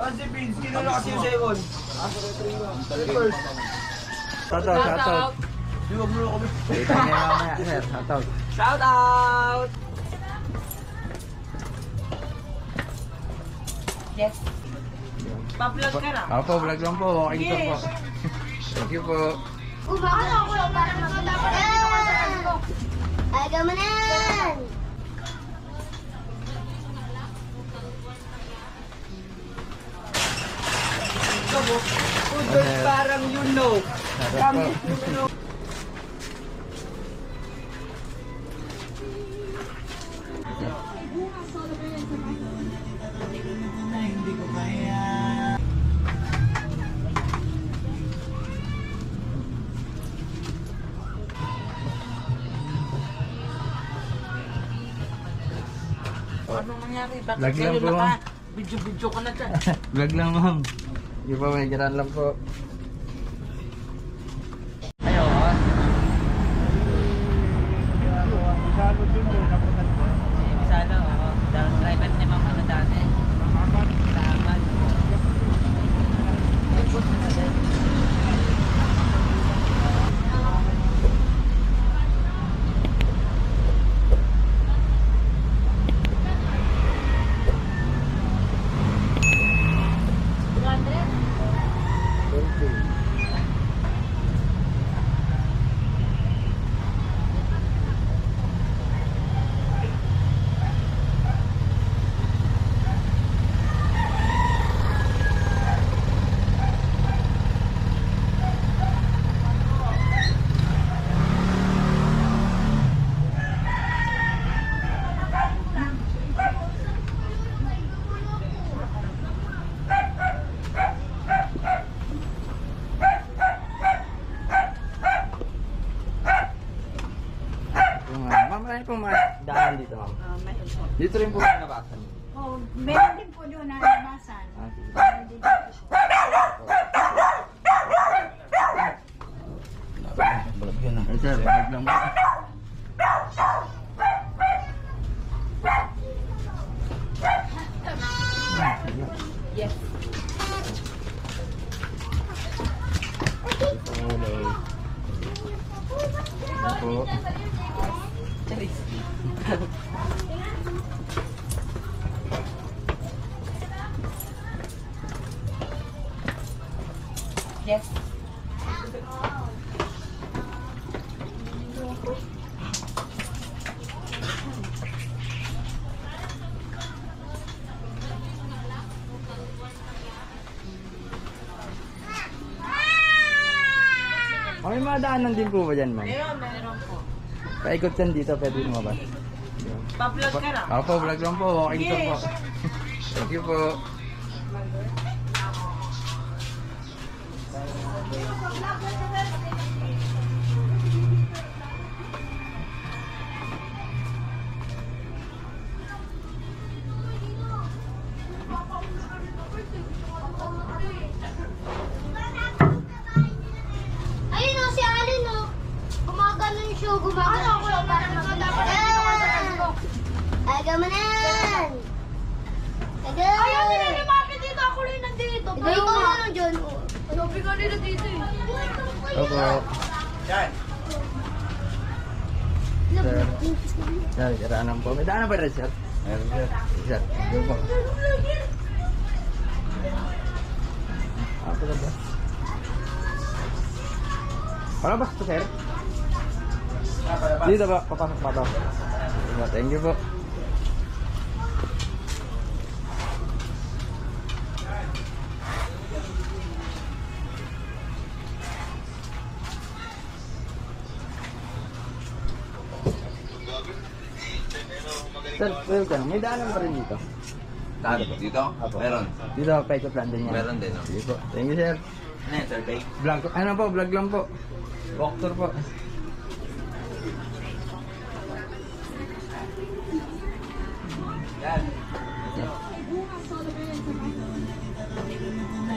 Si Vince, kinala kasi yung second. First. Shoutout. Huwag mo na kami. Kita niya mamaya, sir. Shoutout. Shoutout! Yes. Pa-vlog ka na? Opo, vlog lang po. Walking tour po. Thank you po. Ano ako yung parang dapat aga mo na! Udol parang you know. Kami you know. Anong nangyari? Bakit Vlog lang kayo po. Video-video ka na dyan? Vlog lang, ma'am. Hindi po, may ganaan lang po. Ayaw ka? Sana, oo. Driver ni Mama na dati. Salamat. Ma'am, marami pong mga daan dito, ma'am. Dito rin po mga nabasan. Oh, meron din po doon na nanasan. Meron din po siya. Balag yun, ah. Sir, balag lang po. Yes. Po. Charis. Yes. May mga daanan din po ba dyan, ma'am? Meron po. Paikot yan dito, pwede lumabas. Pa-vlog ka na? Opo, vlog lang po. Walking tour po. Thank you po. Ayun o, si Alin o. Gumagano siya, gumagano siya. Parang dapat aga mo na! Aga! Ayaw nila lumapit dito. Ako rin nandito. Ikaw yung ano dyan. Sabi ka nila dito eh. Opo. Yan. Sir. Sir, karaanan po. May daanan ba rin, sir? Meron, sir. Sir, doon po. Ako na ba? Palabas to, sir? Dito ba? Papasok pa to. Thank you po. Sir, welcome. May daanan pa rin dito. Dito? Dito? Apo. Meron. Dito, paikot lang din yan. Meron din, no? Sige po. Thank you, sir. Ano yan, survey? Vlog. Ano po, vlog lang po. Walk tour po. Yan.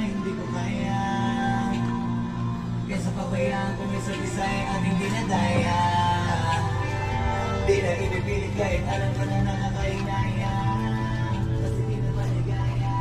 Hindi ko kaya. Kesa pabayaan kung isa't isa ay ating dinadaya. Di na inipilit kahit alam ko na nakakainaya. Kasi di na maligaya.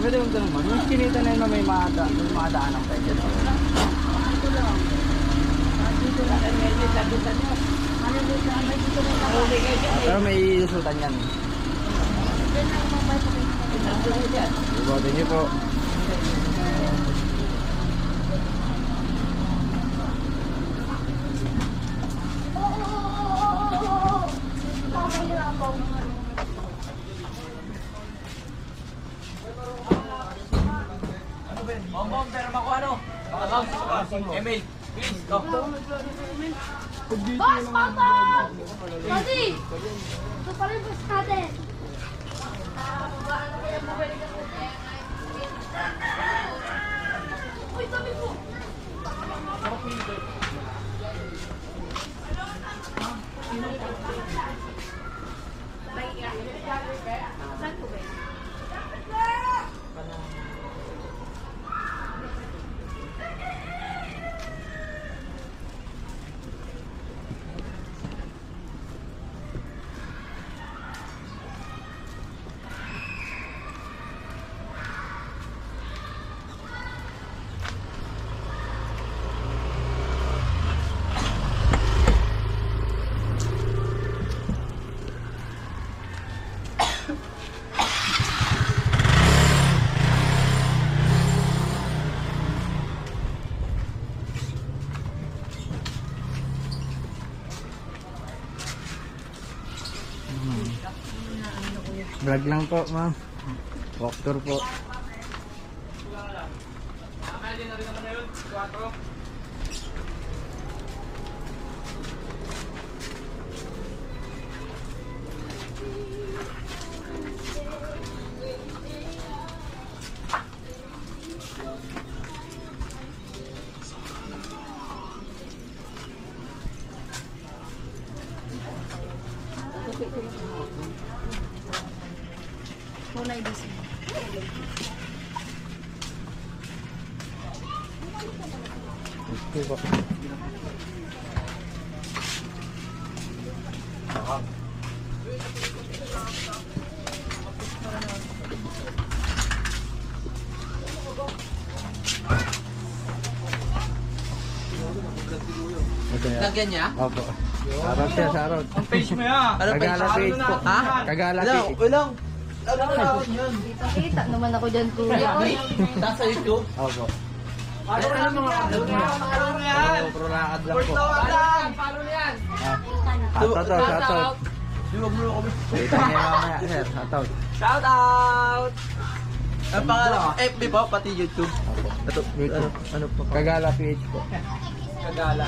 Pwede yung ganun man. Yung kinita na yun na may madaan ng pwede. Pero may isutan yan. Thank you po. Bom, pero ako ano? Emil, please, go. Boss, papa! Daddy! Ito pa rin boss natin. Uy, sabi ko! Vlog lang po, ma'am. Walk tour po. Okay po. Lagyan niya? Opo. Sarot siya, sarot. Ang page mo yan. Kagala page po. Ha? Kagala Ilang? page. Ilang? Yan. Kita naman ako dyan, kuya. Nasa sa YouTube? Opo. Ano mga upload mo? Ano mo yan? Oo, pro lakad lang po. Paano na yan? Shoutout. Di wag mo kami. Kita niya mamaya, sir. Shoutout. Shout out! Ang pangalan ko, FB po, pati YouTube. Opo. Ito, YouTube. ano po? Kagala PH po. Kagala.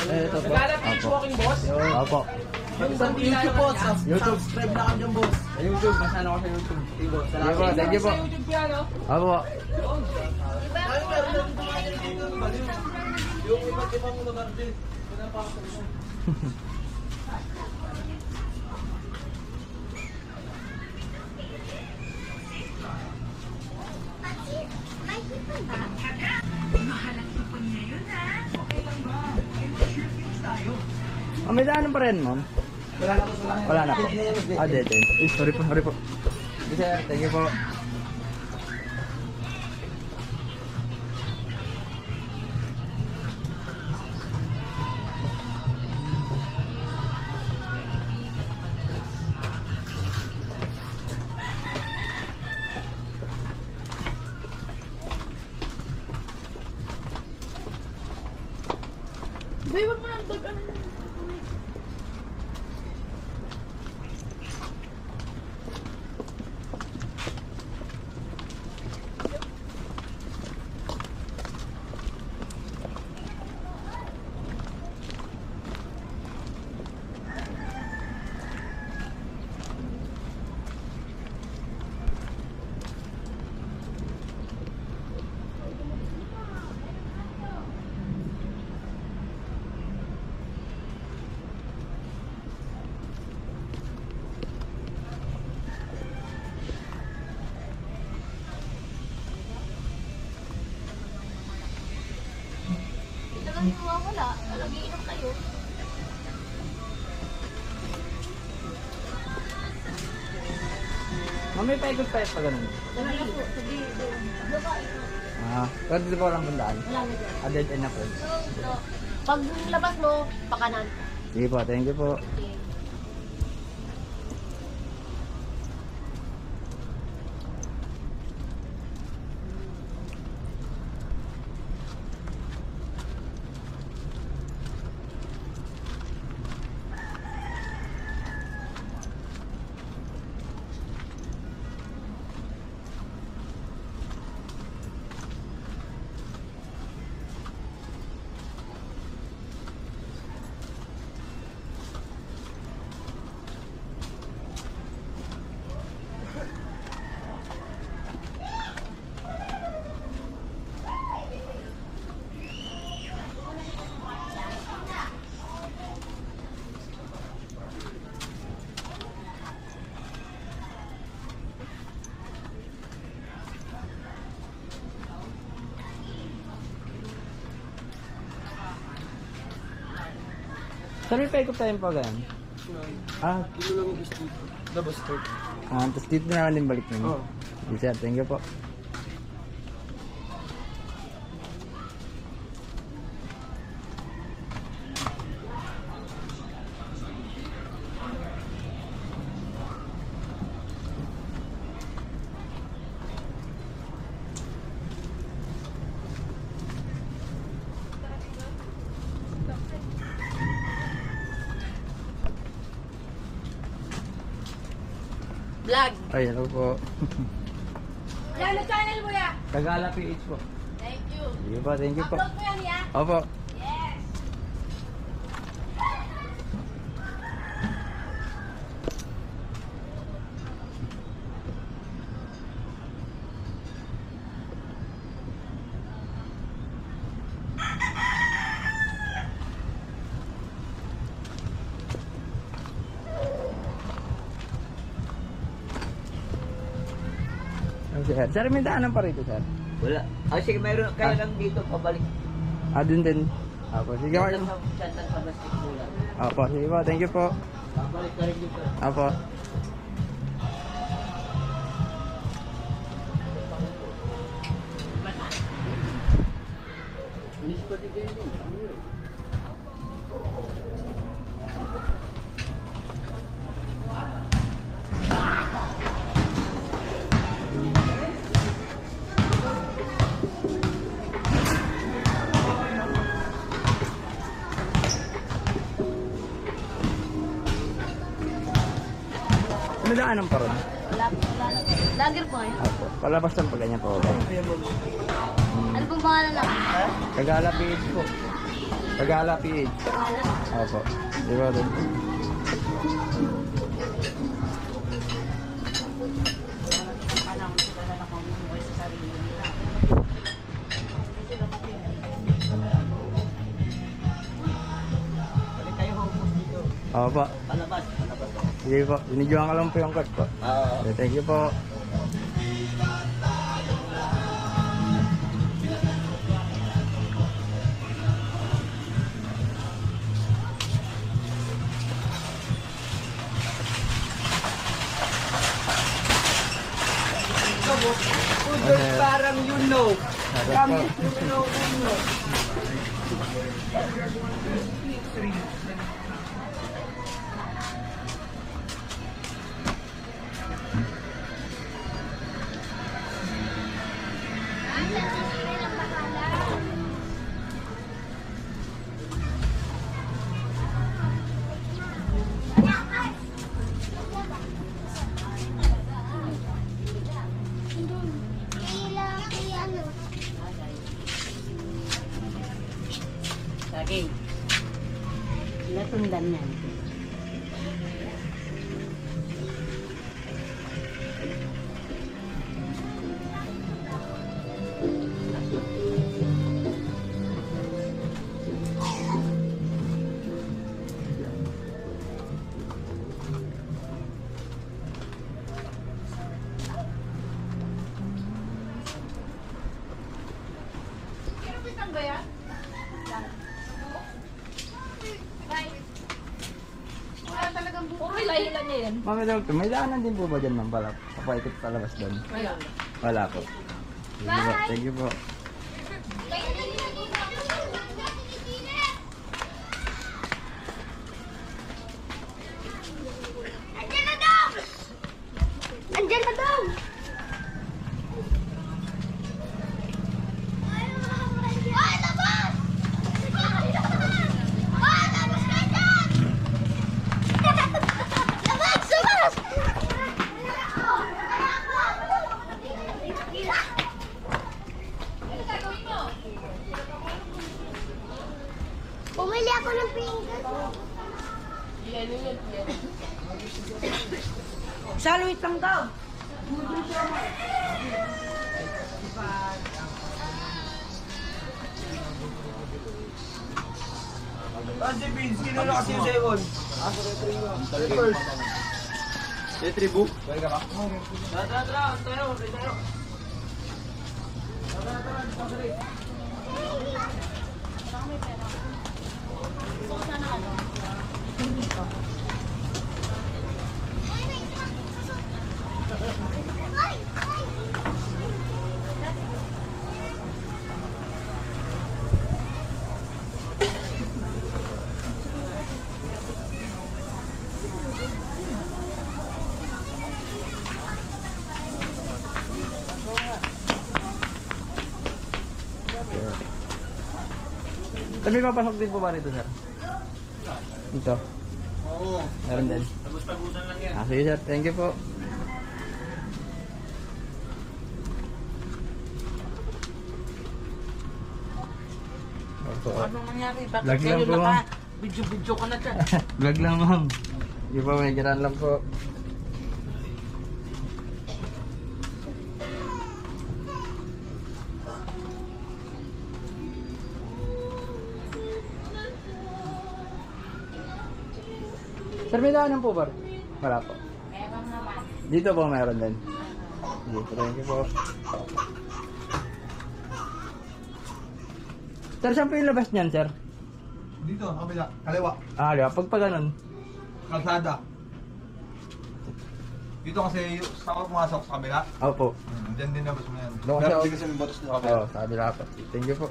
Ito po. Kagala PH Opo. Walking Boss? Opo. YouTube po, YouTube. subscribe na kami dyan, boss. Sa YouTube, masana ko sa YouTube. Sige, Thank you po, thank you po. Sa YouTube yan, no? Opo. Yung iba't ibang lugar din. Pinapasok mo. May daanan pa rin, ma'am? Wala na po. Dead end. Sorry po, sorry po. Sir, thank you po. Bay, wag mo nang tag-ano. Nag-iinom kayo. Ma'am, may paikot pa pa ganun. Pero dito po lang bandaan. Dead end na po. Pag labas mo, pakanan. Sige po, thank you po. Sir, may paikot tayo po ganun. Dito lang yung gusto. Labas to. Tapos dito na naman din balik namin. Oo. Sige sir, thank you po. Vlog. Ay, hello po. Yan, na channel mo ya. Tagala PH po. Thank you. Sige po, thank you po. Upload mo yan ya. Opo. Yes. Sir, sir, may daanan pa rito, sir. Wala. Sige, mayroon kayo lang dito pabalik. Dun din. Opo, sige po. Chantan sa plastic mula. Opo, sige po, thank you po. Babalik ka rin dito. Opo. May daanan pa rin. Wala. Lager po eh. Opo, palabas lang pa ganyan po. Ano pong pangalan lang? Tagala PH po. Tagala PH. Opo. Di ba rin? Balik tayo home dito. Opo. Palabas. Sige po, binidyohan ka lang po yung card po. Thank you po. Parang you know. Kami. Saging. Natundan yan. yan. Ma'am, may daanan din po ba dyan, ma'am? Pala, papaikot palabas doon. Wala po. Sige po. Thank you po. Andiyan na daw! Andiyan na daw! Ay, labas! Ay, labas ka dyan! Labas! Labas! Bumili ako ng pinggan. Saluit lang daw. Si Vince, kinala kasi yung second. First. Retribu? Balik ka ba? Tara, tayo. Sir, may papasok din po ba nito, sir? Ito. Oo. Meron din. Tagus-tagusan lang yan. Sige, sir. Thank you po. Opo. Anong nangyari? Bakit Lag lang kayo po, ma'am. Video ka na dyan? Vlog lang, ma'am. Hindi po, may giran lang po. Sir, may daanan po ba? Wala po. Meron naman. Dito po meron din. Dito, thank you po. Sir, saan po yung labas niyan, sir? Dito, kabila. Kaliwa. Ah, pag ganun. Kalsada. Dito kasi sa pumasok sa kabila. Opo. Diyan din nabas mo yan. Doon kasi Meron ako- din kasi may botos na kabila. Oo, sa kabila po. Thank you po.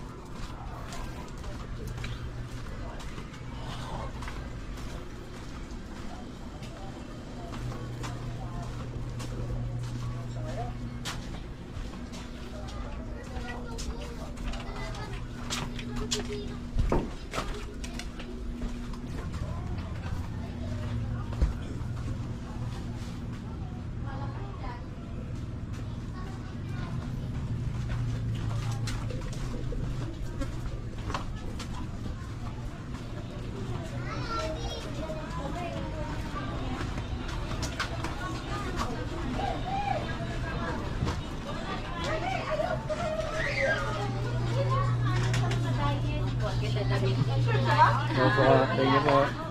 Opo, thank you po.